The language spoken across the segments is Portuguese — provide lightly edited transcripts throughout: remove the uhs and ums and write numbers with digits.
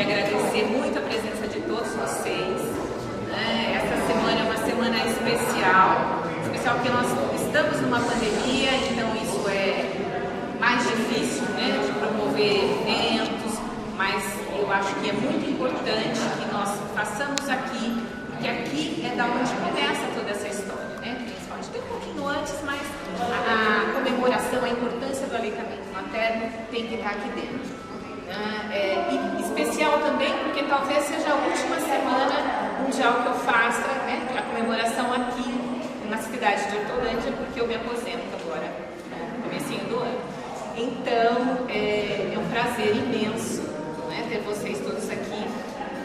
queria agradecer muito a presença de todos vocês. Essa semana é uma semana especial porque nós estamos numa pandemia, então isso é mais difícil, né, de promover eventos, mas eu acho que é muito importante que nós façamos aqui, porque aqui é da onde começa toda essa história, né? Principalmente tem um pouquinho antes, mas a comemoração, a importância do aleitamento materno tem que estar aqui dentro. E especial também porque talvez seja a última semana mundial que eu faça, né, a comemoração aqui na cidade de Hortolândia, porque eu me aposento agora no comecinho do ano. Então é um prazer imenso, né, ter vocês todos aqui.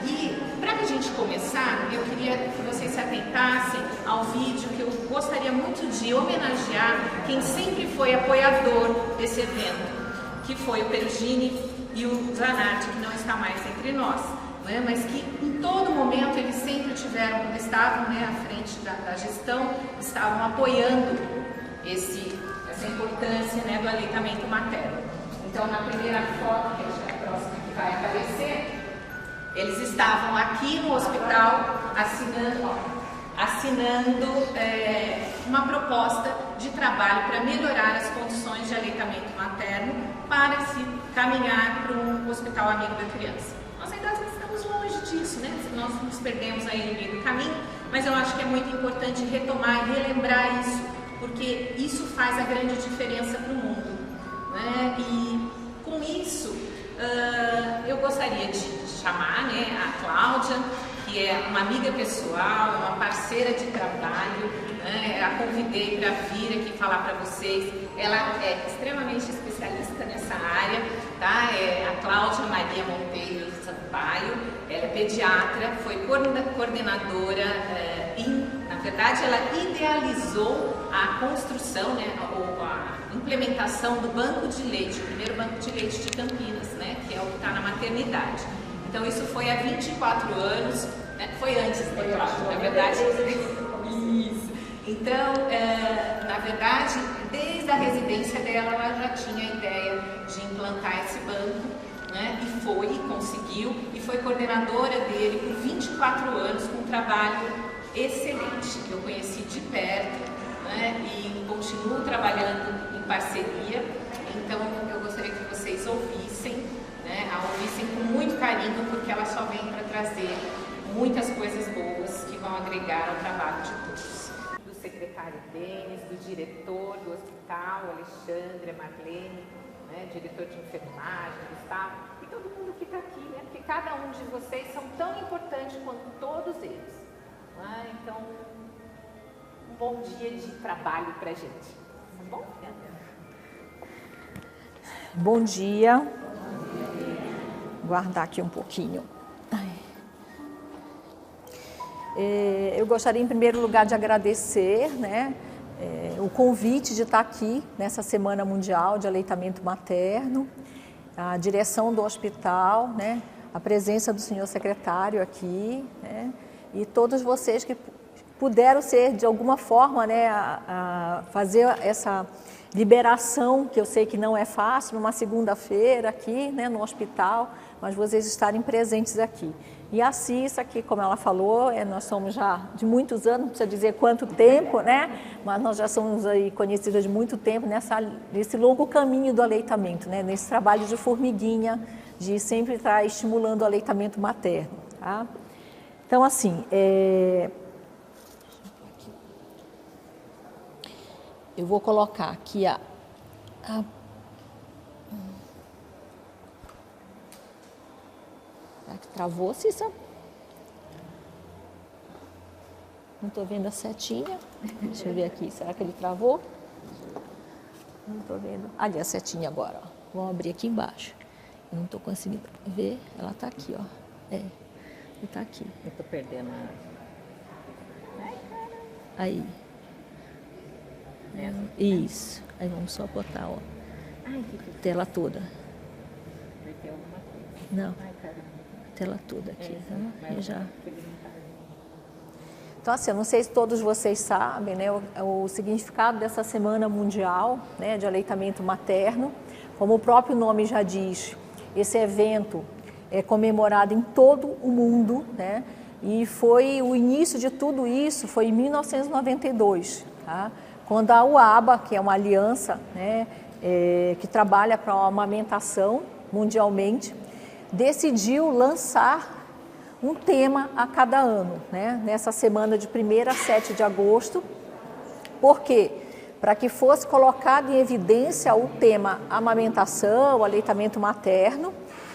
E para a gente começar, eu queria que vocês se atentassem ao vídeo que eu gostaria muito de homenagear quem sempre foi apoiador desse evento, que foi o Perugini e o Zanatti, que não está mais entre nós, né? Mas que em todo momento eles sempre estavam, né, à frente da gestão, estavam apoiando essa importância, né, do aleitamento materno. Então, na primeira foto, que é a próxima que vai aparecer, eles estavam aqui no hospital assinando uma proposta de trabalho para melhorar as condições de aleitamento materno para se caminhar para um hospital amigo da criança. Nós ainda estamos longe disso, né? Nós nos perdemos aí no meio do caminho, mas eu acho que é muito importante retomar e relembrar isso, porque isso faz a grande diferença para o mundo, né? E com isso, eu gostaria de chamar, né, a Cláudia, que é uma amiga pessoal, uma parceira de trabalho, né? A convidei para vir aqui falar para vocês. Ela é extremamente especialista nessa área, tá? É a Cláudia Maria Monteiro Sampaio. Ela é pediatra, foi coordenadora na verdade ela idealizou a construção, né, a implementação do banco de leite, o primeiro banco de leite de Campinas, né, que é o que está na maternidade. Então isso foi há 24 anos, né? Foi antes, né, Cláudia? Na verdade, isso. Então, na verdade, desde a residência dela, ela já tinha a ideia de implantar esse banco, né? E foi, e conseguiu, e foi coordenadora dele por 24 anos, com um trabalho excelente, que eu conheci de perto, né? E continuo trabalhando em parceria. Então, eu gostaria que vocês ouvissem, né? A ouvissem com muito carinho, porque ela só vem para trazer muitas coisas boas que vão agregar ao trabalho de todos. Do secretário Denis, do diretor do hospital, Alexandre, Marlene, né, diretor de enfermagem, Gustavo, e todo mundo que está aqui, né, porque cada um de vocês são tão importantes quanto todos eles. Né? Então, um bom dia de trabalho para a gente. Tá bom? Bom dia. Vou guardar aqui um pouquinho. Eu gostaria, em primeiro lugar, de agradecer, né, o convite de estar aqui nessa Semana Mundial de Aleitamento Materno, a direção do hospital, né, a presença do senhor secretário aqui, né, e todos vocês que puderam ser, de alguma forma, né, a fazer essa liberação, que eu sei que não é fácil, numa segunda-feira aqui, né, no hospital, mas vocês estarem presentes aqui. E a Cissa, que, como ela falou, nós somos já de muitos anos, não precisa dizer quanto tempo, né? Mas nós já somos aí conhecidas de muito tempo nesse longo caminho do aleitamento, né? Nesse trabalho de formiguinha, de sempre estar estimulando o aleitamento materno. Tá? Então, assim, eu vou colocar aqui Será que travou, Cissa? Não estou vendo a setinha. Deixa eu ver aqui. Será que ele travou? Não estou vendo. Ali a setinha agora. Ó. Vamos abrir aqui embaixo. Eu não estou conseguindo ver. Ela está aqui, ó. Ele está aqui. Eu estou perdendo. Aí. Isso. Aí vamos só botar, ó. Tela toda. Não. Tela toda aqui, tá? Já. Então, assim, eu não sei se todos vocês sabem, né, o significado dessa Semana Mundial, né, de Aleitamento Materno. Como o próprio nome já diz, esse evento é comemorada em todo o mundo, né? E foi o início de tudo isso foi em 1992, tá? Quando a UABA, que é uma aliança, né, que trabalha para a amamentação mundialmente, decidiu lançar um tema a cada ano, né? Nessa semana de 1º a 7 de agosto. Por quê? Para que fosse colocado em evidência o tema amamentação, aleitamento materno,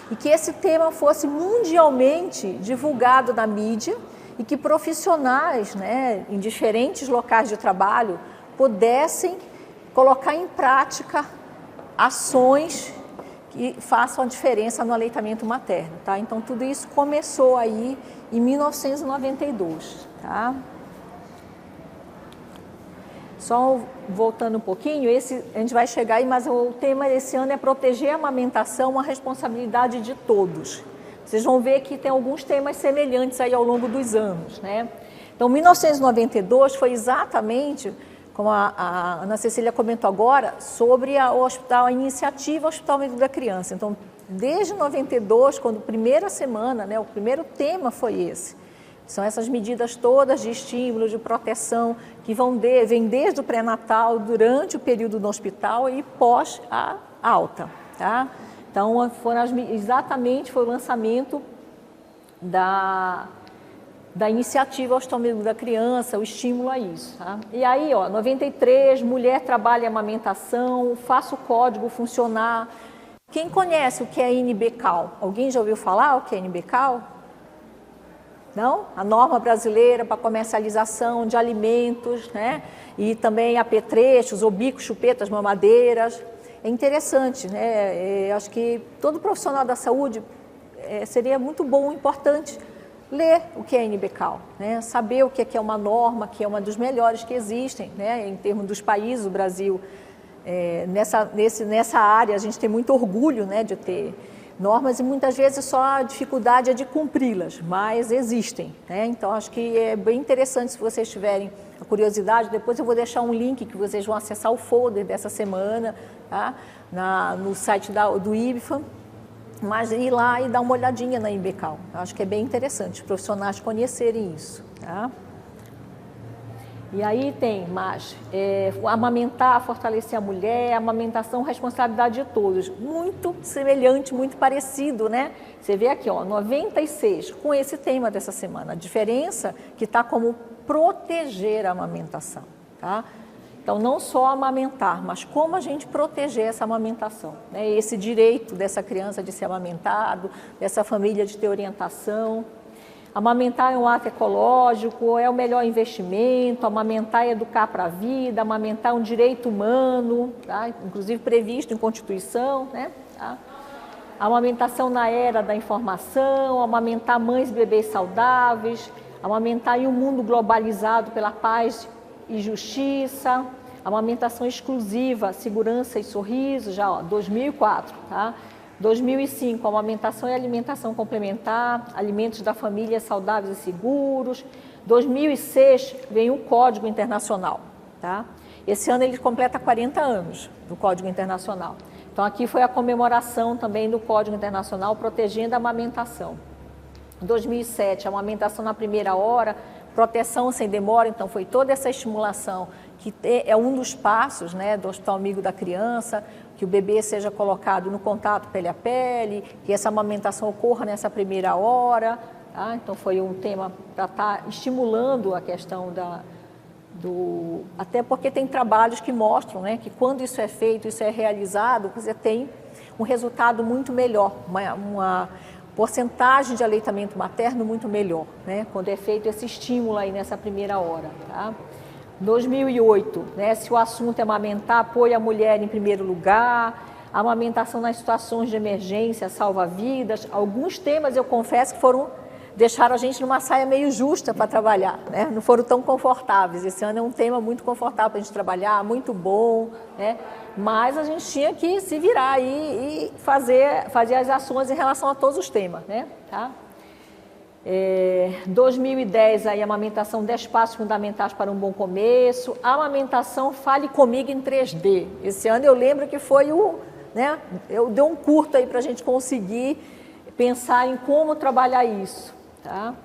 e que esse tema fosse mundialmente divulgado na mídia e que profissionais, né, em diferentes locais de trabalho pudessem colocar em prática ações que façam a diferença no aleitamento materno, tá? Então, tudo isso começou aí em 1992, tá? Só voltando um pouquinho, a gente vai chegar aí, mas o tema desse ano é proteger a amamentação, uma responsabilidade de todos. Vocês vão ver que tem alguns temas semelhantes aí ao longo dos anos, né? Então, 1992 foi exatamente, como a Ana Cecília comentou agora, sobre a iniciativa Hospital Amigo da Criança. Então, desde 92, quando a primeira semana, né, o primeiro tema foi esse. São essas medidas todas de estímulo, de proteção, que vêm desde o pré-natal, durante o período no hospital e pós a alta, tá? Então, exatamente foi o lançamento da iniciativa Hospital Amigo da Criança, o estímulo a isso, tá? E aí, 93, mulher trabalha em amamentação, faça o código funcionar. Quem conhece o que é NBCAL? Alguém já ouviu falar o que é NBCAL? Não? A norma brasileira para comercialização de alimentos, né? E também apetrechos, ou bicos, chupetas, mamadeiras. É interessante, né? Acho que todo profissional da saúde seria muito bom, importante, ler o que é NBCAL, né? Saber o que é uma norma, que é uma dos melhores que existem, né? Em termos dos países, o Brasil, nessa área, a gente tem muito orgulho, né, de ter normas e muitas vezes só a dificuldade é de cumpri-las, mas existem, né? Então, acho que é bem interessante se vocês tiverem a curiosidade. Depois eu vou deixar um link que vocês vão acessar o folder dessa semana, tá? No site do IBFAM, mas ir lá e dar uma olhadinha na NBCAL. Acho que é bem interessante os profissionais conhecerem isso, tá? E aí tem mais, amamentar, fortalecer a mulher, amamentação, responsabilidade de todos. Muito semelhante, muito parecido, né? Você vê aqui, 96, com esse tema dessa semana. A diferença que está como proteger a amamentação, tá? Então, não só amamentar, mas como a gente proteger essa amamentação, né? Esse direito dessa criança de ser amamentado, dessa família de ter orientação. Amamentar é um ato ecológico, é o melhor investimento, amamentar é educar para a vida, amamentar é um direito humano, tá? Inclusive previsto em Constituição, né? Tá? Amamentação na era da informação, amamentar mães e bebês saudáveis, amamentar em um mundo globalizado pela paz e justiça, amamentação exclusiva, segurança e sorriso, já 2004, tá? 2005, amamentação e alimentação complementar, alimentos da família saudáveis e seguros. 2006, vem o Código Internacional, tá? Esse ano ele completa 40 anos do Código Internacional. Então, aqui foi a comemoração também do Código Internacional protegendo a amamentação. 2007, amamentação na primeira hora, proteção sem demora, então foi toda essa estimulação que é um dos passos, né, do Hospital Amigo da Criança, que o bebê seja colocado no contato pele a pele, que essa amamentação ocorra nessa primeira hora, tá? Então foi um tema para estar estimulando a questão até porque tem trabalhos que mostram, né, que quando isso é feito, isso é realizado, você tem um resultado muito melhor, uma porcentagem de aleitamento materno muito melhor, né, quando é feito esse estímulo aí nessa primeira hora, tá? 2008, né, se o assunto é amamentar, apoio a mulher em primeiro lugar, amamentação nas situações de emergência, salva-vidas. Alguns temas, eu confesso, que deixaram a gente numa saia meio justa para trabalhar, né? Não foram tão confortáveis. Esse ano é um tema muito confortável para a gente trabalhar, muito bom, né? Mas a gente tinha que se virar aí e fazer as ações em relação a todos os temas, né? Tá? 2010, aí, amamentação, 10 passos fundamentais para um bom começo. A amamentação, fale comigo em 3D. Esse ano eu lembro que foi né? Eu dei um curto aí para a gente conseguir pensar em como trabalhar isso, tá?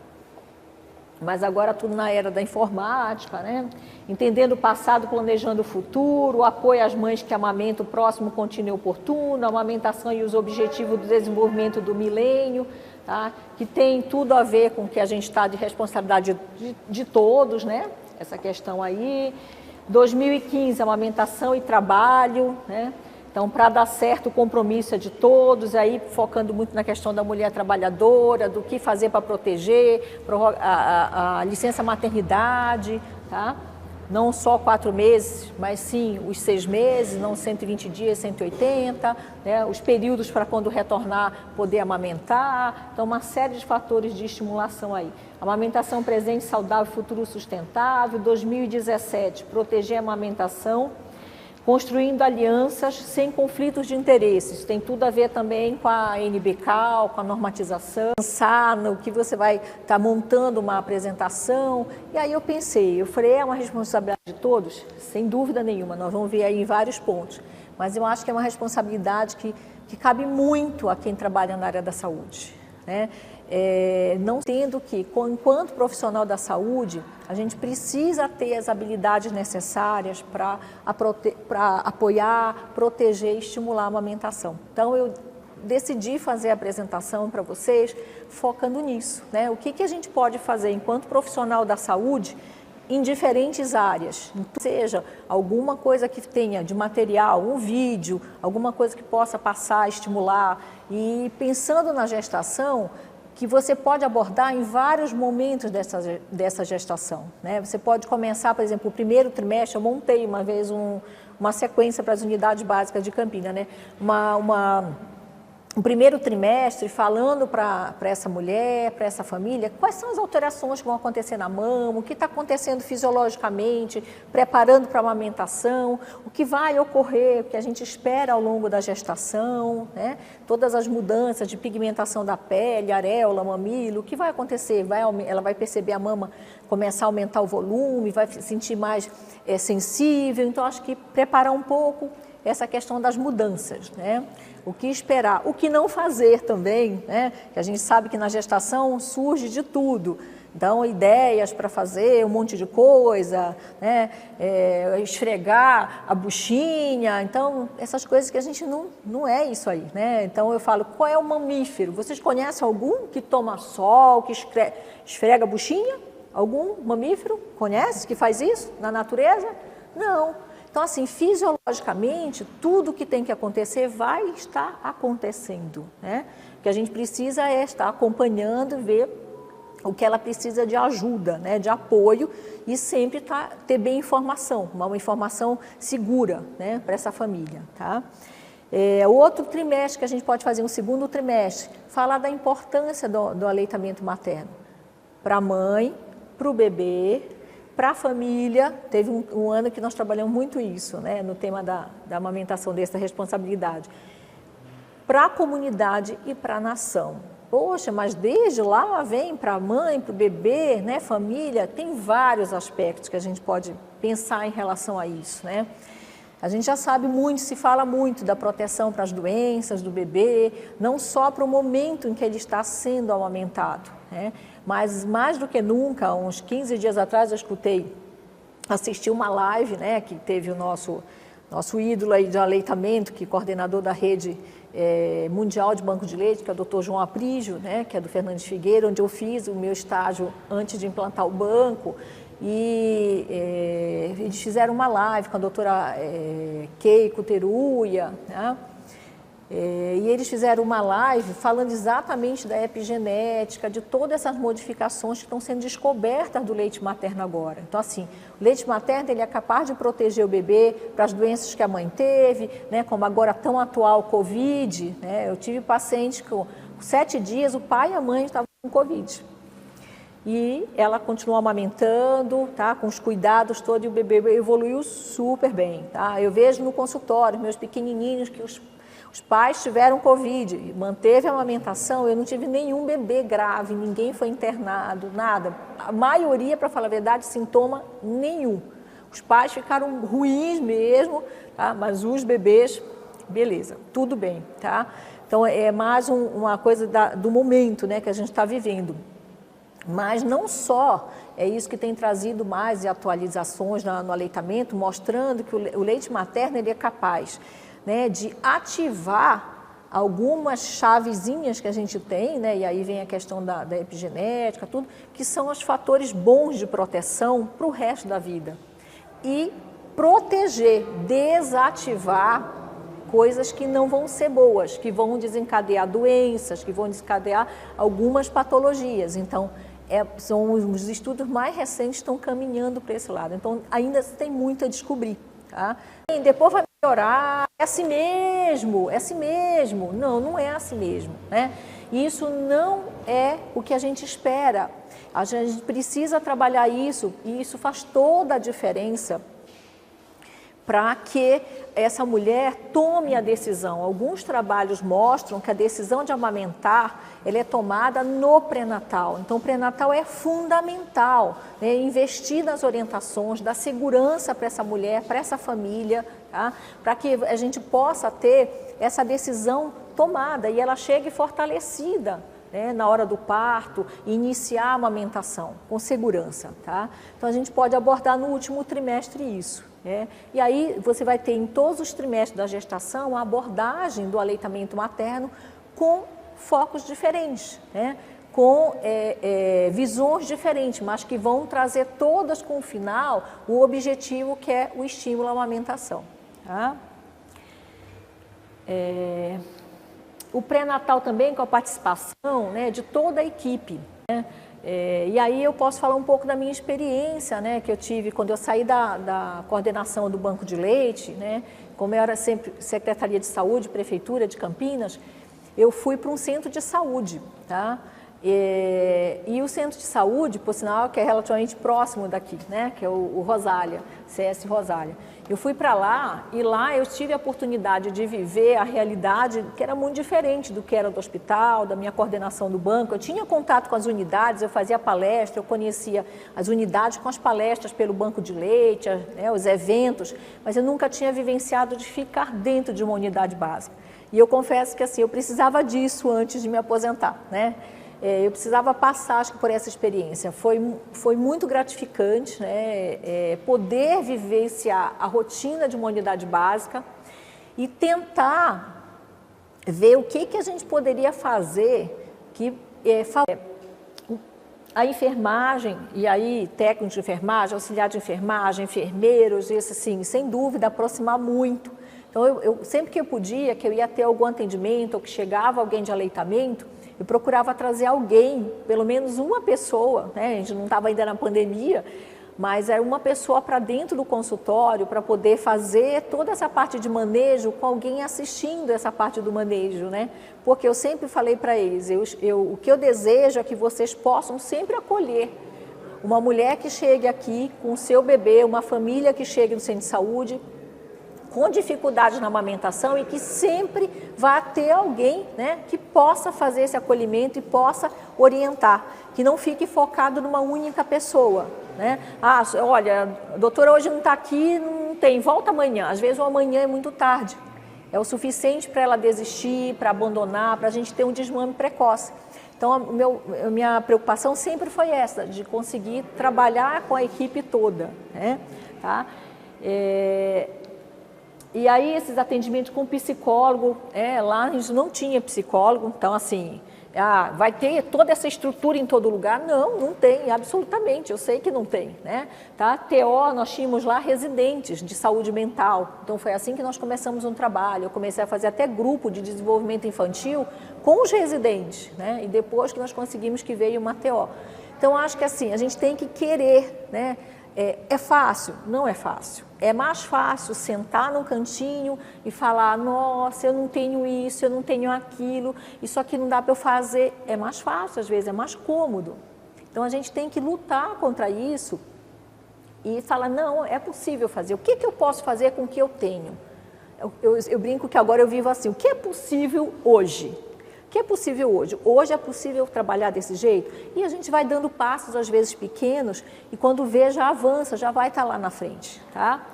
Mas agora tudo na era da informática, né? Entendendo o passado, planejando o futuro, o apoio às mães que amamentam, o próximo contínuo oportuno, a amamentação e os objetivos do desenvolvimento do milênio, tá? Que tem tudo a ver com o que a gente está de responsabilidade de todos, né? Essa questão aí. 2015, amamentação e trabalho, né? Então, para dar certo, o compromisso é de todos, aí focando muito na questão da mulher trabalhadora, do que fazer para proteger, a licença maternidade, tá? Não só 4 meses, mas sim os 6 meses, não 120 dias, 180, né? Os períodos para quando retornar poder amamentar. Então, uma série de fatores de estimulação aí. Amamentação presente, saudável, futuro sustentável. 2017, proteger a amamentação, construindo alianças sem conflitos de interesses. Tem tudo a ver também com a NBCAL, com a normatização. Pensar no que você vai estar montando uma apresentação. E aí eu pensei, eu falei, é uma responsabilidade de todos? Sem dúvida nenhuma, nós vamos ver aí em vários pontos. Mas eu acho que é uma responsabilidade que cabe muito a quem trabalha na área da saúde, né? Não tendo que, enquanto profissional da saúde, a gente precisa ter as habilidades necessárias para apoiar, proteger e estimular a amamentação. Então, eu decidi fazer a apresentação para vocês focando nisso, né? O que a gente pode fazer enquanto profissional da saúde em diferentes áreas, seja alguma coisa que tenha de material, um vídeo, alguma coisa que possa passar, estimular, e pensando na gestação, que você pode abordar em vários momentos dessa gestação, né? Você pode começar, por exemplo, o primeiro trimestre. Eu montei uma vez uma sequência para as unidades básicas de Campinas, né? Um primeiro trimestre falando para essa mulher, para essa família, quais são as alterações que vão acontecer na mama, o que está acontecendo fisiologicamente, preparando para a amamentação, o que vai ocorrer, o que a gente espera ao longo da gestação, né? Todas as mudanças de pigmentação da pele, areola, mamilo, o que vai acontecer? Ela vai perceber a mama começar a aumentar o volume, vai se sentir mais sensível. Então, acho que preparar um pouco essa questão das mudanças, né? O que esperar, o que não fazer também, né? Que a gente sabe que na gestação surge de tudo. Então, ideias para fazer um monte de coisa, né? Esfregar a buchinha. Então, essas coisas que a gente não é isso aí, né? Então, eu falo, qual é o mamífero? Vocês conhecem algum que toma sol, que esfrega a buchinha? Algum mamífero conhece que faz isso na natureza? Não. Então, assim, fisiologicamente, tudo que tem que acontecer vai estar acontecendo, né? O que a gente precisa é estar acompanhando e ver o que ela precisa de ajuda, né? De apoio, e sempre ter bem informação, uma informação segura, né? Para essa família, tá? O outro trimestre que a gente pode fazer, um segundo trimestre, falar da importância do aleitamento materno para a mãe, para o bebê, para a família. Teve um ano que nós trabalhamos muito isso, né, no tema da amamentação, dessa responsabilidade. Para a comunidade e para a nação. Poxa, mas desde lá vem para a mãe, para o bebê, né, família, tem vários aspectos que a gente pode pensar em relação a isso, né? A gente já sabe muito, se fala muito da proteção para as doenças do bebê, não só para o momento em que ele está sendo amamentado, né? Mas mais do que nunca, uns 15 dias atrás eu assisti uma live, né, que teve o nosso ídolo aí de aleitamento, que é coordenador da rede mundial de banco de leite, que é o Dr. João Aprígio, né, que é do Fernandes Figueira, onde eu fiz o meu estágio antes de implantar o banco. E eles fizeram uma live com a doutora Keiko Teruya, né? E eles fizeram uma live falando exatamente da epigenética, de todas essas modificações que estão sendo descobertas do leite materno agora. Então, assim, o leite materno ele é capaz de proteger o bebê para as doenças que a mãe teve, né? Como agora tão atual o Covid, né? Eu tive pacientes que com 7 dias o pai e a mãe estavam com Covid. E ela continuou amamentando, tá? Com os cuidados todos, e o bebê evoluiu super bem, tá? Eu vejo no consultório, meus pequenininhos, que os pais tiveram Covid, manteve a amamentação. Eu não tive nenhum bebê grave, ninguém foi internado, nada. A maioria, para falar a verdade, sintoma nenhum. Os pais ficaram ruins mesmo, tá? Mas os bebês, beleza, tudo bem, tá? Então, é mais uma coisa do momento, né, que a gente está vivendo. Mas não só é isso que tem trazido mais atualizações no aleitamento, mostrando que o leite materno ele é capaz, né, de ativar algumas chavezinhas que a gente tem, né, e aí vem a questão da epigenética, tudo, que são os fatores bons de proteção para o resto da vida. E proteger, desativar coisas que não vão ser boas, que vão desencadear doenças, que vão desencadear algumas patologias. Então, são os estudos mais recentes que estão caminhando para esse lado. Então, ainda tem muito a descobrir. Tá? E depois vai melhorar, é assim mesmo, é assim mesmo. Não, não é assim mesmo. Né? E isso não é o que a gente espera. A gente precisa trabalhar isso, e isso faz toda a diferença para que essa mulher tome a decisão. Alguns trabalhos mostram que a decisão de amamentar ela é tomada no pré-natal. Então, o pré-natal é fundamental, né? Investir nas orientações, dar segurança para essa mulher, para essa família, tá? Para que a gente possa ter essa decisão tomada e ela chegue fortalecida, né, na hora do parto, iniciar a amamentação com segurança. Tá? Então, a gente pode abordar no último trimestre isso. Né? E aí, você vai ter em todos os trimestres da gestação a abordagem do aleitamento materno com focos diferentes, né? Com visões diferentes, mas que vão trazer todas com o final o objetivo que é o estímulo à amamentação. Tá? O pré-natal também com a participação, né, de toda a equipe. Né? E aí eu posso falar um pouco da minha experiência, né, que eu tive quando eu saí da coordenação do Banco de Leite, né, como eu era sempre Secretaria de Saúde, Prefeitura de Campinas, eu fui para um centro de saúde, tá? E o centro de saúde, por sinal, que é relativamente próximo daqui, né, que é o Rosália, CS Rosália. Eu fui para lá e lá eu tive a oportunidade de viver a realidade que era muito diferente do que era do hospital, da minha coordenação do banco. Eu tinha contato com as unidades, eu fazia palestra, eu conhecia as unidades com as palestras pelo banco de leite, né, os eventos, mas eu nunca tinha vivenciado de ficar dentro de uma unidade básica. E eu confesso que assim, eu precisava disso antes de me aposentar, né? Eu precisava passar, acho que, por essa experiência. Foi muito gratificante, né, poder vivenciar a rotina de uma unidade básica e tentar ver o que a gente poderia fazer a enfermagem, e aí técnicos de enfermagem, auxiliar de enfermagem, enfermeiros, isso assim, sem dúvida, aproximar muito. Então, eu sempre que eu podia, que eu ia ter algum atendimento ou que chegava alguém de aleitamento, eu procurava trazer alguém, pelo menos uma pessoa, né? A gente não estava ainda na pandemia, mas era uma pessoa para dentro do consultório para poder fazer toda essa parte de manejo com alguém assistindo essa parte do manejo, né? Porque eu sempre falei para eles, o que eu desejo é que vocês possam sempre acolher uma mulher que chegue aqui com o seu bebê, uma família que chegue no centro de saúde, com dificuldades na amamentação e que sempre vá ter alguém, né, que possa fazer esse acolhimento e possa orientar, que não fique focado numa única pessoa. Né? Ah, olha, a doutora hoje não está aqui, não tem, volta amanhã. Às vezes o amanhã é muito tarde. É o suficiente para ela desistir, para abandonar, para a gente ter um desmame precoce. Então, a minha preocupação sempre foi essa, de conseguir trabalhar com a equipe toda. Né? Tá? E aí, esses atendimentos com psicólogo, lá a gente não tinha psicólogo, então assim, vai ter toda essa estrutura em todo lugar? Não, não tem, absolutamente, eu sei que não tem, né? Tá? TO, nós tínhamos lá residentes de saúde mental, então foi assim que nós começamos um trabalho, eu comecei a fazer até grupo de desenvolvimento infantil com os residentes, né? E depois que nós conseguimos que veio uma TO. Então, acho que assim, a gente tem que querer, né? É fácil? Não é fácil. É mais fácil sentar num cantinho e falar, nossa, eu não tenho isso, eu não tenho aquilo, isso aqui não dá para eu fazer. É mais fácil, às vezes, é mais cômodo. Então, a gente tem que lutar contra isso e falar, não, é possível fazer. O que eu posso fazer com o que eu tenho? Eu brinco que agora eu vivo assim, o que é possível hoje? O que é possível hoje? Hoje é possível trabalhar desse jeito? E a gente vai dando passos, às vezes pequenos, e quando vê, já avança, já vai estar lá na frente. Tá?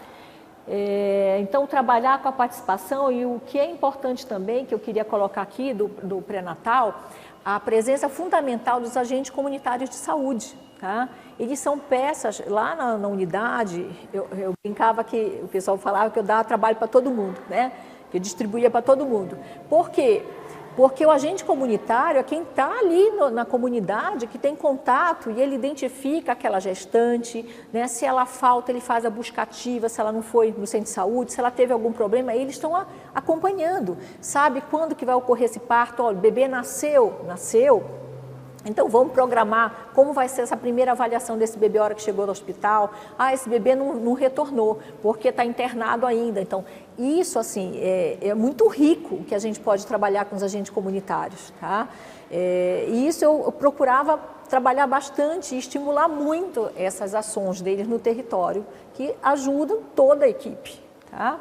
Então, trabalhar com a participação e o que é importante também, que eu queria colocar aqui do pré-natal, a presença fundamental dos agentes comunitários de saúde. Tá? Eles são peças, lá na unidade, eu brincava que o pessoal falava que eu dava trabalho para todo mundo, né? Que eu distribuía para todo mundo. Por quê? Porque o agente comunitário é quem está ali na comunidade, que tem contato e ele identifica aquela gestante, né? Se ela falta, ele faz a busca ativa, se ela não foi no centro de saúde, se ela teve algum problema, eles estão acompanhando. Sabe quando que vai ocorrer esse parto? Olha, o bebê nasceu, então vamos programar como vai ser essa primeira avaliação desse bebê a hora que chegou no hospital. Esse bebê não retornou, porque está internado ainda. Então, isso assim, é muito rico o que a gente pode trabalhar com os agentes comunitários. Tá? E isso eu procurava trabalhar bastante e estimular muito essas ações deles no território, que ajudam toda a equipe. Tá?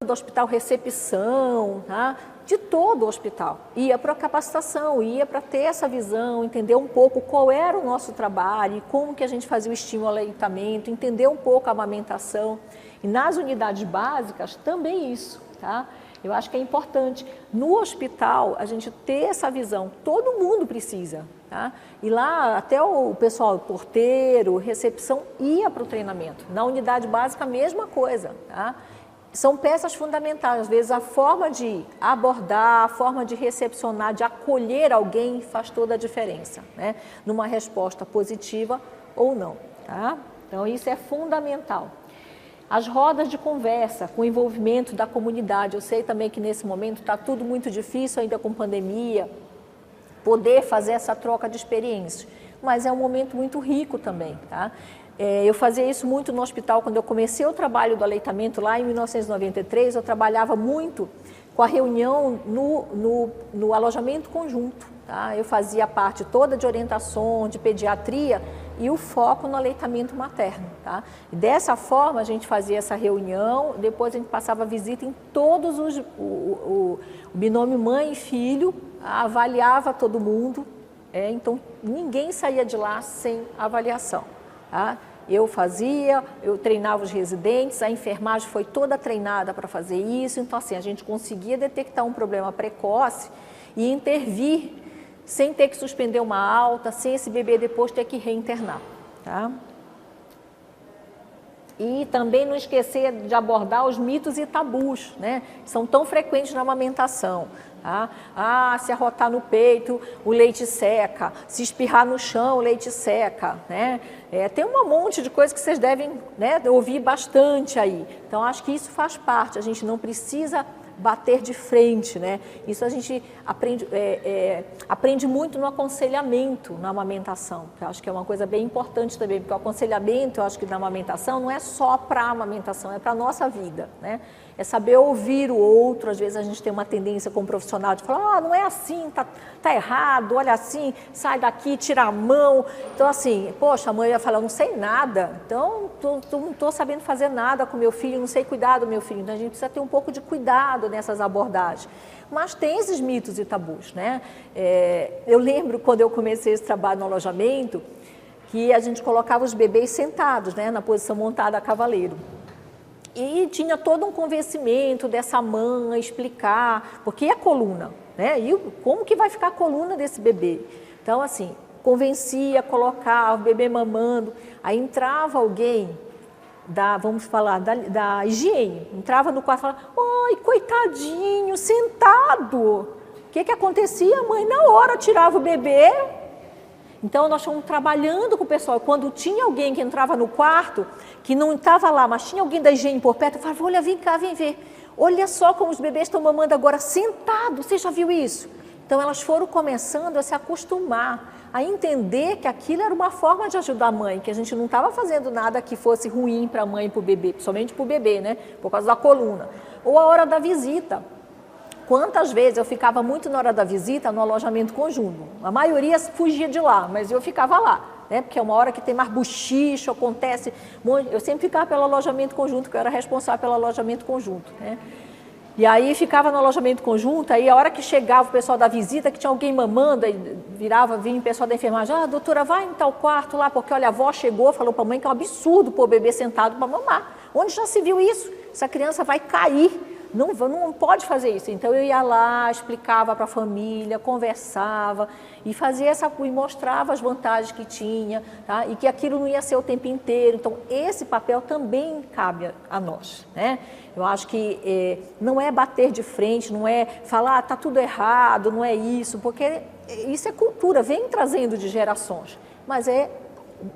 Do hospital recepção, tá? De todo o hospital, ia para a capacitação, ia para ter essa visão, entender um pouco qual era o nosso trabalho, como que a gente fazia o estímulo ao aleitamento, entender um pouco a amamentação. E nas unidades básicas também isso, tá? Eu acho que é importante, no hospital, a gente ter essa visão, todo mundo precisa, tá? E lá até o pessoal, porteiro, recepção, ia para o treinamento. Na unidade básica, a mesma coisa, tá? São peças fundamentais, às vezes a forma de abordar, a forma de recepcionar, de acolher alguém faz toda a diferença, né? Numa resposta positiva ou não, tá? Então isso é fundamental. As rodas de conversa com o envolvimento da comunidade, eu sei também que nesse momento está tudo muito difícil ainda com pandemia, poder fazer essa troca de experiências, mas é um momento muito rico também, tá? Eu fazia isso muito no hospital, quando eu comecei o trabalho do aleitamento lá em 1993, eu trabalhava muito com a reunião no alojamento conjunto. Tá? Eu fazia a parte toda de orientação, de pediatria e o foco no aleitamento materno. Tá? E dessa forma a gente fazia essa reunião, depois a gente passava a visita em todos o binômio mãe e filho, avaliava todo mundo, então ninguém saía de lá sem avaliação. Tá? Eu treinava os residentes, a enfermagem foi toda treinada para fazer isso, então assim, a gente conseguia detectar um problema precoce e intervir sem ter que suspender uma alta, sem esse bebê depois ter que reinternar. Tá? E também não esquecer de abordar os mitos e tabus, né? Que são tão frequentes na amamentação. Tá? Se arrotar no peito, o leite seca. Se espirrar no chão, o leite seca. Né? Tem um monte de coisa que vocês devem, né, ouvir bastante aí. Então, acho que isso faz parte. A gente não precisa bater de frente, né? Isso a gente aprende muito no aconselhamento, na amamentação, que eu acho que é uma coisa bem importante também, porque o aconselhamento, eu acho que na amamentação não é só para a amamentação, é para a nossa vida, né? É saber ouvir o outro. Às vezes a gente tem uma tendência como profissional de falar, não é assim, tá errado, olha assim, sai daqui, tira a mão. Então assim, poxa, a mãe ia falar, não sei nada, então não estou sabendo fazer nada com meu filho, não sei cuidar do meu filho. Então a gente precisa ter um pouco de cuidado nessas abordagens. Mas tem esses mitos e tabus, né? Eu lembro quando eu comecei esse trabalho no alojamento, que a gente colocava os bebês sentados, né, na posição montada a cavaleiro. E tinha todo um convencimento dessa mãe, explicar, porque é a coluna, né? E como que vai ficar a coluna desse bebê? Então, assim, convencia, colocava o bebê mamando, aí entrava alguém vamos falar, da higiene, entrava no quarto e falava, ai, coitadinho, sentado. O que acontecia? A mãe, na hora, tirava o bebê. Então, nós estamos trabalhando com o pessoal. Quando tinha alguém que entrava no quarto, que não estava lá, mas tinha alguém da higiene por perto, eu falava, olha, vem cá, vem ver. Olha só como os bebês estão mamando agora sentado, você já viu isso? Então, elas foram começando a se acostumar, a entender que aquilo era uma forma de ajudar a mãe, que a gente não estava fazendo nada que fosse ruim para a mãe e para o bebê, principalmente para o bebê, né? Por causa da coluna. Ou a hora da visita. Quantas vezes eu ficava muito na hora da visita no alojamento conjunto? A maioria fugia de lá, mas eu ficava lá, né? Porque é uma hora que tem mais buchicho, acontece. Eu sempre ficava pelo alojamento conjunto, que eu era responsável pelo alojamento conjunto, né? E aí ficava no alojamento conjunto, aí a hora que chegava o pessoal da visita, que tinha alguém mamando, aí vinha o pessoal da enfermagem, doutora, vai em tal quarto lá, porque olha, a avó chegou, falou para a mãe que é um absurdo pôr o bebê sentado para mamar. Onde já se viu isso? Essa criança vai cair. Não pode fazer isso. Então eu ia lá, explicava para a família, conversava e mostrava as vantagens que tinha, tá? E que aquilo não ia ser o tempo inteiro. Então esse papel também cabe a nós, né? Eu acho que não é bater de frente, não é falar tá tudo errado, não é isso, porque isso é cultura, vem trazendo de gerações, mas é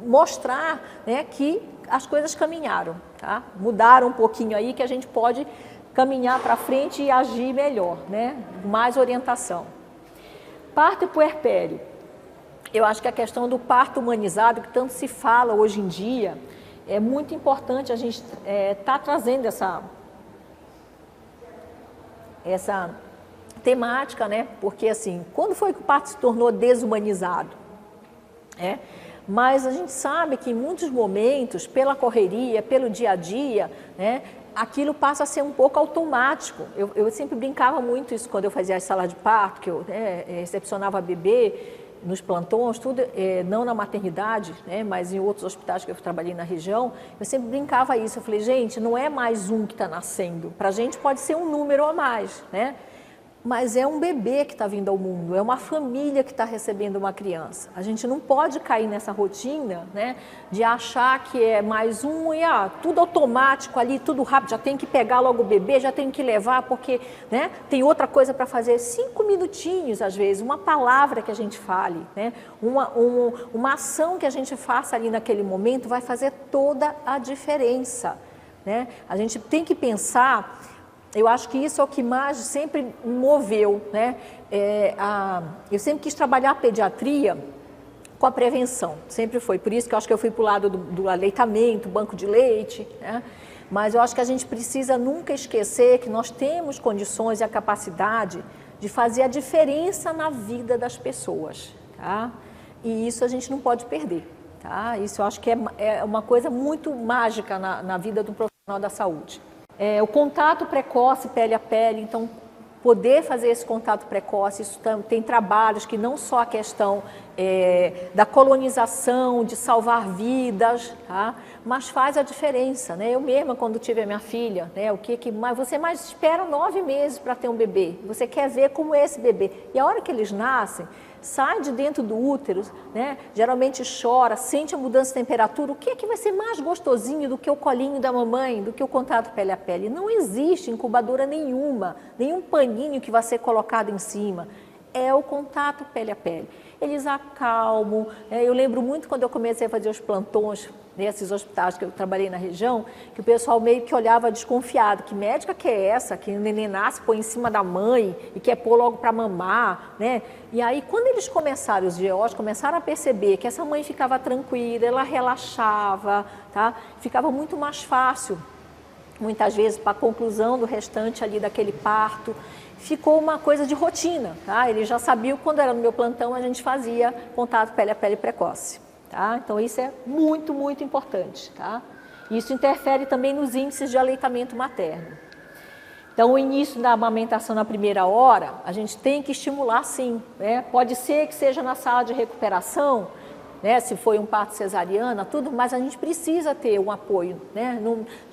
mostrar, né, que as coisas caminharam, tá? Mudaram um pouquinho aí, que a gente pode caminhar para frente e agir melhor, né? Mais orientação. Parto e puerpério. Eu acho que a questão do parto humanizado, que tanto se fala hoje em dia, é muito importante a gente tá trazendo essa temática, né? Porque assim, quando foi que o parto se tornou desumanizado? Mas a gente sabe que em muitos momentos, pela correria, pelo dia a dia, né, aquilo passa a ser um pouco automático. Eu sempre brincava muito isso quando eu fazia as salas de parto, que eu recepcionava bebê nos plantões, tudo, não na maternidade, né, mas em outros hospitais que eu trabalhei na região, eu sempre brincava isso. Eu falei, gente, não é mais um que está nascendo, para a gente pode ser um número a mais, né? Mas é um bebê que está vindo ao mundo, é uma família que está recebendo uma criança. A gente não pode cair nessa rotina, né, de achar que é mais um e tudo automático ali, tudo rápido, já tem que pegar logo o bebê, já tem que levar porque, né, tem outra coisa para fazer. 5 minutinhos, às vezes, uma palavra que a gente fale, né, uma ação que a gente faça ali naquele momento vai fazer toda a diferença, né? A gente tem que pensar. Eu acho que isso é o que mais sempre me moveu, né? Eu sempre quis trabalhar a pediatria com a prevenção, sempre foi. Por isso que eu acho que eu fui para o lado do aleitamento, banco de leite, né? Mas eu acho que a gente precisa nunca esquecer que nós temos condições e a capacidade de fazer a diferença na vida das pessoas, tá? E isso a gente não pode perder, tá? Isso eu acho que é uma coisa muito mágica na vida do profissional da saúde. O contato precoce, pele a pele, então poder fazer esse contato precoce, isso tem trabalhos que não só a questão da colonização, de salvar vidas, tá? Mas faz a diferença, né? Eu mesma, quando tive a minha filha, né, mas você mais espera 9 meses para ter um bebê, você quer ver como é esse bebê, e a hora que eles nascem, sai de dentro do útero, né? Geralmente chora, sente a mudança de temperatura. O que é que vai ser mais gostosinho do que o colinho da mamãe, do que o contato pele a pele? Não existe incubadora nenhuma, nenhum paninho que vai ser colocado em cima. É o contato pele a pele. Eles acalmam. Eu lembro muito quando eu comecei a fazer os plantões nesses hospitais que eu trabalhei na região, que o pessoal meio que olhava desconfiado. Que médica que é essa? Que o neném nasce, põe em cima da mãe e quer pôr logo para mamar, né? E aí, quando eles começaram, os GOs começaram a perceber que essa mãe ficava tranquila, ela relaxava, tá? Ficava muito mais fácil, muitas vezes, para a conclusão do restante ali daquele parto. Ficou uma coisa de rotina, tá? Eles já sabiam que quando era no meu plantão a gente fazia contato pele a pele precoce, tá? Então isso é muito, muito importante, tá? Isso interfere também nos índices de aleitamento materno. Então o início da amamentação na primeira hora, a gente tem que estimular sim, né? Pode ser que seja na sala de recuperação, né, se foi um parto cesariana, tudo, mas a gente precisa ter um apoio, né?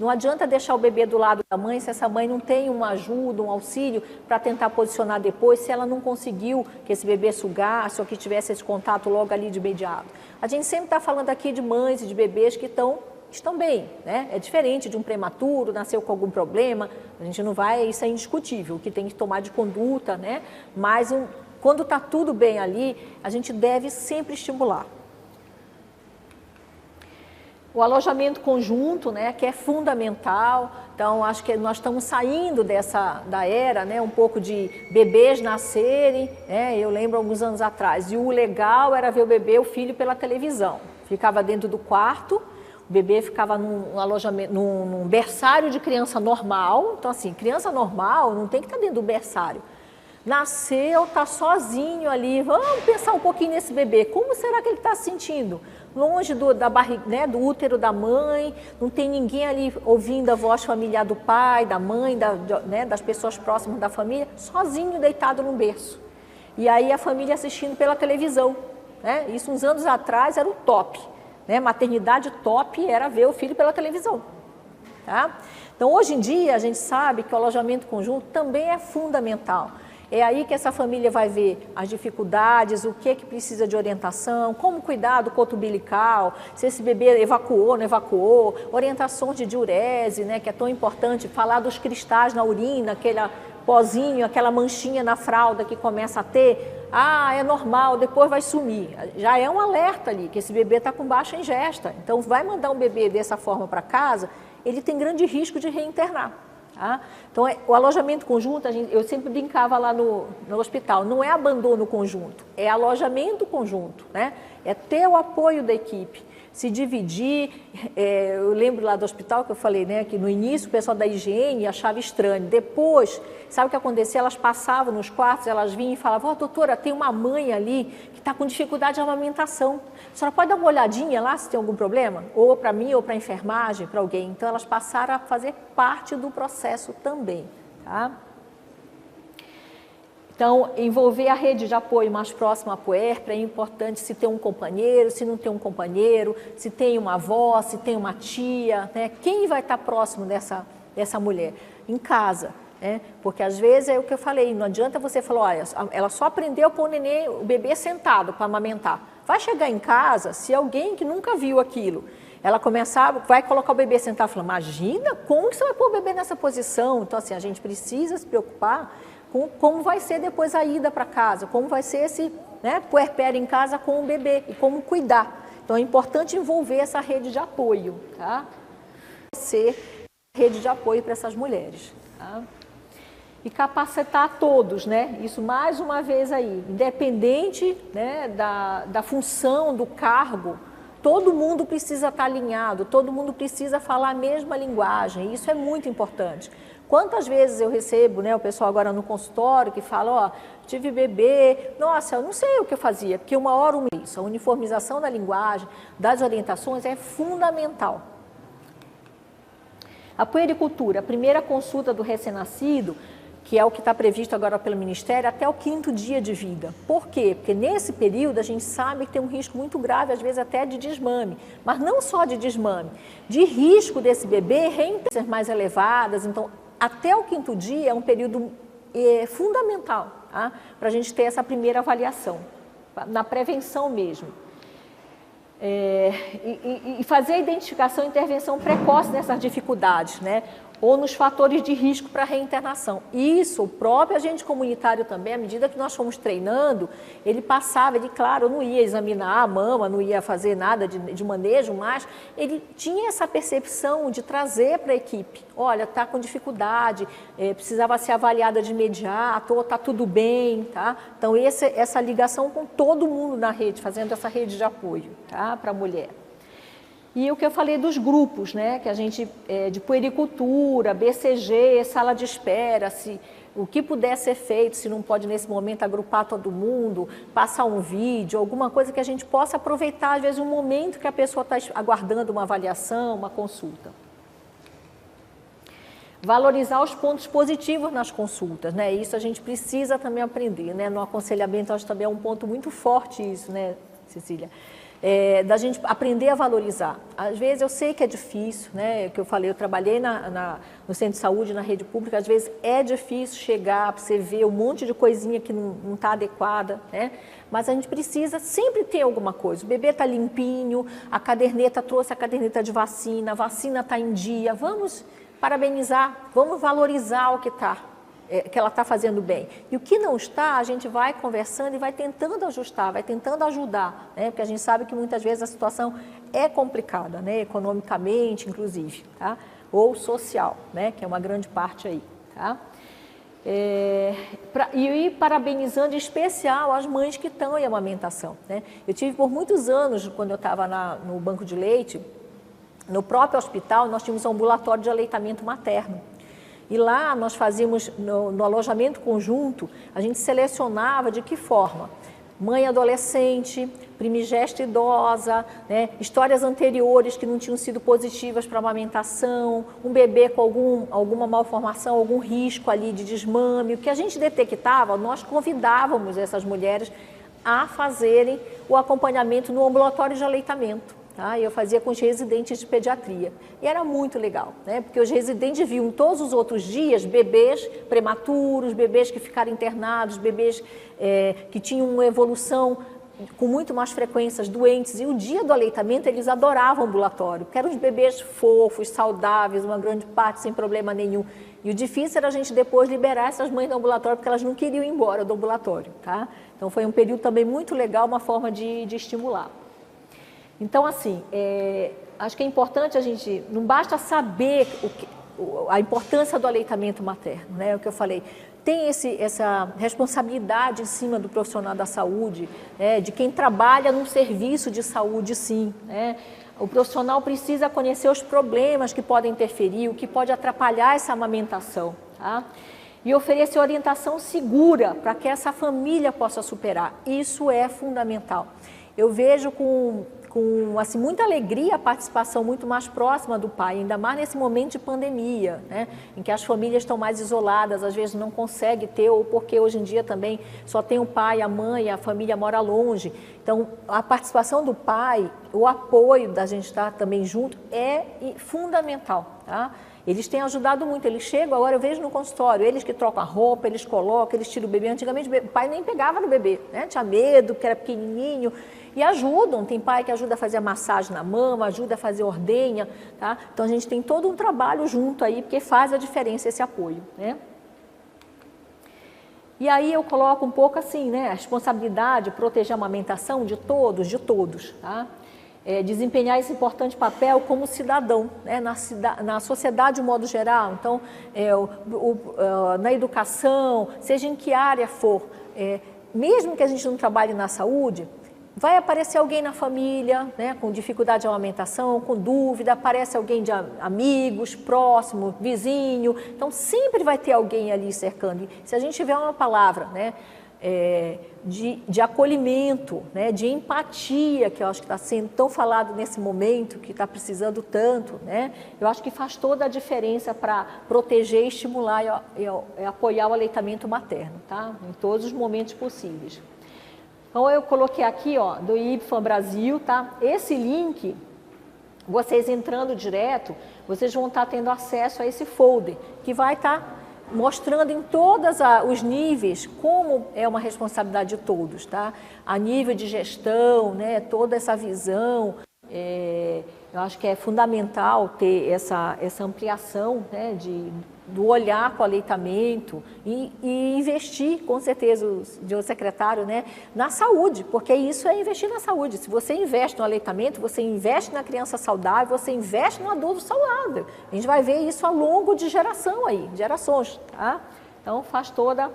Não adianta deixar o bebê do lado da mãe se essa mãe não tem uma ajuda, um auxílio para tentar posicionar depois, se ela não conseguiu que esse bebê sugasse ou que tivesse esse contato logo ali de imediato. A gente sempre está falando aqui de mães e de bebês que estão bem, né? É diferente de um prematuro, nasceu com algum problema, a gente não vai, isso é indiscutível, o que tem que tomar de conduta, né? Mas quando está tudo bem ali, a gente deve sempre estimular. O alojamento conjunto, né, que é fundamental. Então, acho que nós estamos saindo da era, né, um pouco de bebês nascerem, né, eu lembro alguns anos atrás, e o legal era ver o filho pela televisão. Ficava dentro do quarto, o bebê ficava num alojamento, num berçário de criança normal. Então, assim, criança normal não tem que estar dentro do berçário. Nasceu, está sozinho ali, vamos pensar um pouquinho nesse bebê, como será que ele está se sentindo? Longe da barriga, né, do útero da mãe, não tem ninguém ali ouvindo a voz familiar do pai, da mãe, né, das pessoas próximas da família, sozinho deitado no berço. E aí a família assistindo pela televisão, né? Isso uns anos atrás era o top, né? Maternidade top era ver o filho pela televisão. tá? Então, hoje em dia, a gente sabe que o alojamento conjunto também é fundamental. É aí que essa família vai ver as dificuldades, o que precisa de orientação, como cuidar do coto umbilical, se esse bebê evacuou, não evacuou, orientações de diurese, né, que é tão importante, falar dos cristais na urina, aquele pozinho, aquela manchinha na fralda que começa a ter, é normal, depois vai sumir. Já é um alerta ali, que esse bebê está com baixa ingesta. Então, vai mandar um bebê dessa forma para casa, ele tem grande risco de reinternar. Tá? Então, o alojamento conjunto, eu sempre brincava lá no hospital, não é abandono conjunto, é alojamento conjunto, né? É ter o apoio da equipe, se dividir. Eu lembro lá do hospital que eu falei, né, que no início o pessoal da higiene achava estranho, depois, sabe o que acontecia? Elas passavam nos quartos, elas vinham e falavam, doutora, tem uma mãe ali que está com dificuldade de amamentação, a senhora pode dar uma olhadinha lá se tem algum problema? Ou para mim, ou para a enfermagem, para alguém. Então, elas passaram a fazer parte do processo também, tá? Então, envolver a rede de apoio mais próxima à puérpera é importante, se tem um companheiro, se não tem um companheiro, se tem uma avó, se tem uma tia, né? Quem vai estar próximo dessa mulher? Em casa, né? Porque às vezes é o que eu falei, não adianta você falar, olha, ela só aprendeu a pôr o bebê sentado para amamentar. Vai chegar em casa, se alguém que nunca viu aquilo, ela vai colocar o bebê sentado e falar, imagina, como que você vai pôr o bebê nessa posição? Então, assim, a gente precisa se preocupar com como vai ser depois a ida para casa, como vai ser esse, né, puerpério em casa com o bebê e como cuidar. Então, é importante envolver essa rede de apoio, tá? Ser rede de apoio para essas mulheres, tá? E capacitar todos, né? Isso mais uma vez aí, independente, né, da função, do cargo, todo mundo precisa estar alinhado, todo mundo precisa falar a mesma linguagem, isso é muito importante. Quantas vezes eu recebo, né, o pessoal agora no consultório que fala, tive bebê, nossa, eu não sei o que eu fazia, porque uma hora isso, a uniformização da linguagem, das orientações é fundamental. A puericultura, a primeira consulta do recém-nascido, que é o que está previsto agora pelo Ministério, até o 5º dia de vida. Por quê? Porque nesse período a gente sabe que tem um risco muito grave, às vezes até de desmame, mas não só de desmame, de risco desse bebê ser mais elevadas. Então, até o 5º dia é um período fundamental, tá? Para a gente ter essa primeira avaliação, na prevenção mesmo. E fazer a identificação e intervenção precoce dessas dificuldades, né? Ou nos fatores de risco para reinternação. Isso, o próprio agente comunitário também, à medida que nós fomos treinando, ele passava, claro, não ia examinar a mama, não ia fazer nada de manejo, mas ele tinha essa percepção de trazer para a equipe, olha, está com dificuldade, precisava ser avaliada de imediato, ou está tudo bem, tá? Então, essa ligação com todo mundo na rede, fazendo essa rede de apoio, tá? Para a mulher. E o que eu falei dos grupos, né, que a gente, de puericultura, BCG, sala de espera, o que puder ser feito, se não pode nesse momento agrupar todo mundo, passar um vídeo, alguma coisa que a gente possa aproveitar, às vezes, um momento que a pessoa está aguardando uma avaliação, uma consulta. Valorizar os pontos positivos nas consultas, né, isso a gente precisa também aprender, né, no aconselhamento acho que também é um ponto muito forte isso, né, Cecília? Da gente aprender a valorizar. Às vezes eu sei que é difícil, né? Que eu falei, eu trabalhei no centro de saúde, na rede pública, às vezes é difícil chegar para você ver um monte de coisinha que não está adequada, né? Mas a gente precisa sempre ter alguma coisa. O bebê está limpinho, a caderneta trouxe a caderneta de vacina, a vacina está em dia. Vamos parabenizar, vamos valorizar o que que ela está fazendo bem. E o que não está, a gente vai conversando e vai tentando ajustar, vai tentando ajudar, né? Porque a gente sabe que muitas vezes a situação é complicada, né? Economicamente, inclusive, tá? Ou social, né? Que é uma grande parte aí, tá? E parabenizando em especial as mães que estão em amamentação, né? Eu tive por muitos anos, quando eu estava no banco de leite, no próprio hospital, nós tínhamos um ambulatório de aleitamento materno. E lá nós fazíamos, no alojamento conjunto, a gente selecionava de que forma? Mãe adolescente, primigesta idosa, né? Histórias anteriores que não tinham sido positivas para a amamentação, um bebê com alguma malformação, algum risco ali de desmame. O que a gente detectava, nós convidávamos essas mulheres a fazerem o acompanhamento no ambulatório de aleitamento. tá? E eu fazia com os residentes de pediatria. E era muito legal, né? Porque os residentes viam todos os outros dias bebês prematuros, bebês que ficaram internados, bebês que tinham uma evolução com muito mais frequências doentes, e o dia do aleitamento eles adoravam o ambulatório, porque eram os bebês fofos, saudáveis, uma grande parte sem problema nenhum. E o difícil era a gente depois liberar essas mães do ambulatório, porque elas não queriam ir embora do ambulatório, tá? Então foi um período também muito legal, uma forma de estimular. Então, assim, acho que é importante a gente, não basta saber a importância do aleitamento materno, né? O que eu falei, tem essa responsabilidade em cima do profissional da saúde, de quem trabalha num serviço de saúde, sim, né? O profissional precisa conhecer os problemas que podem interferir, o que pode atrapalhar essa amamentação, tá? E oferecer orientação segura para que essa família possa superar. Isso é fundamental. Eu vejo com assim, muita alegria a participação muito mais próxima do pai, ainda mais nesse momento de pandemia, né? Em que as famílias estão mais isoladas, às vezes não consegue ter, ou porque hoje em dia também só tem o pai, a mãe, a família mora longe. Então, a participação do pai, o apoio da gente estar também junto é fundamental, tá? Eles têm ajudado muito, eles chegam, agora eu vejo no consultório, eles que trocam a roupa, eles colocam, eles tiram o bebê. Antigamente o pai nem pegava no bebê, né? Tinha medo, porque era pequenininho, e ajudam. Tem pai que ajuda a fazer a massagem na mama, ajuda a fazer ordenha, tá? Então a gente tem todo um trabalho junto aí, porque faz a diferença esse apoio, né? E aí eu coloco um pouco assim, né? A responsabilidade, proteger a amamentação de todos, tá? Desempenhar esse importante papel como cidadão, né, na sociedade de um modo geral. Então, na educação, seja em que área for, mesmo que a gente não trabalhe na saúde, vai aparecer alguém na família, né, com dificuldade de amamentação, com dúvida, aparece alguém de amigos, próximo, vizinho. Então, sempre vai ter alguém ali cercando. E se a gente tiver uma palavra, né, de acolhimento, né, de empatia, que eu acho que está sendo tão falado nesse momento, que está precisando tanto, né, eu acho que faz toda a diferença para proteger, estimular e apoiar o aleitamento materno, tá? Em todos os momentos possíveis. Então, eu coloquei aqui, ó, do IBFAM Brasil, tá? Esse link, vocês entrando direto, vocês vão estar tendo acesso a esse folder, que vai estar mostrando em todos os níveis como é uma responsabilidade de todos, tá? A nível de gestão, né, toda essa visão, eu acho que é fundamental ter essa ampliação, né, do olhar para o aleitamento e investir, com certeza, o secretário, né, na saúde, porque isso é investir na saúde. Se você investe no aleitamento, você investe na criança saudável, você investe no adulto saudável. A gente vai ver isso ao longo de gerações, tá? Então, faz toda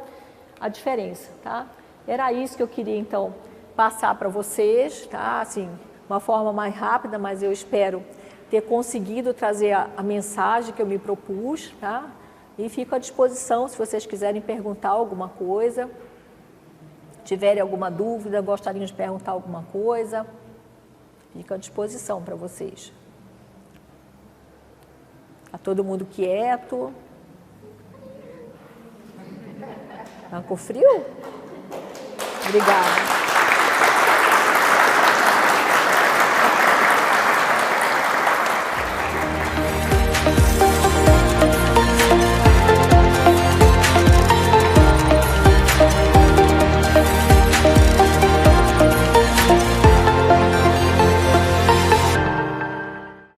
a diferença, tá? Era isso que eu queria, então, passar para vocês, tá? Assim, uma forma mais rápida, mas eu espero ter conseguido trazer a mensagem que eu me propus, tá? E fico à disposição se vocês quiserem perguntar alguma coisa, tiverem alguma dúvida, gostariam de perguntar alguma coisa, fico à disposição para vocês. Está todo mundo quieto? Está com frio? Obrigada.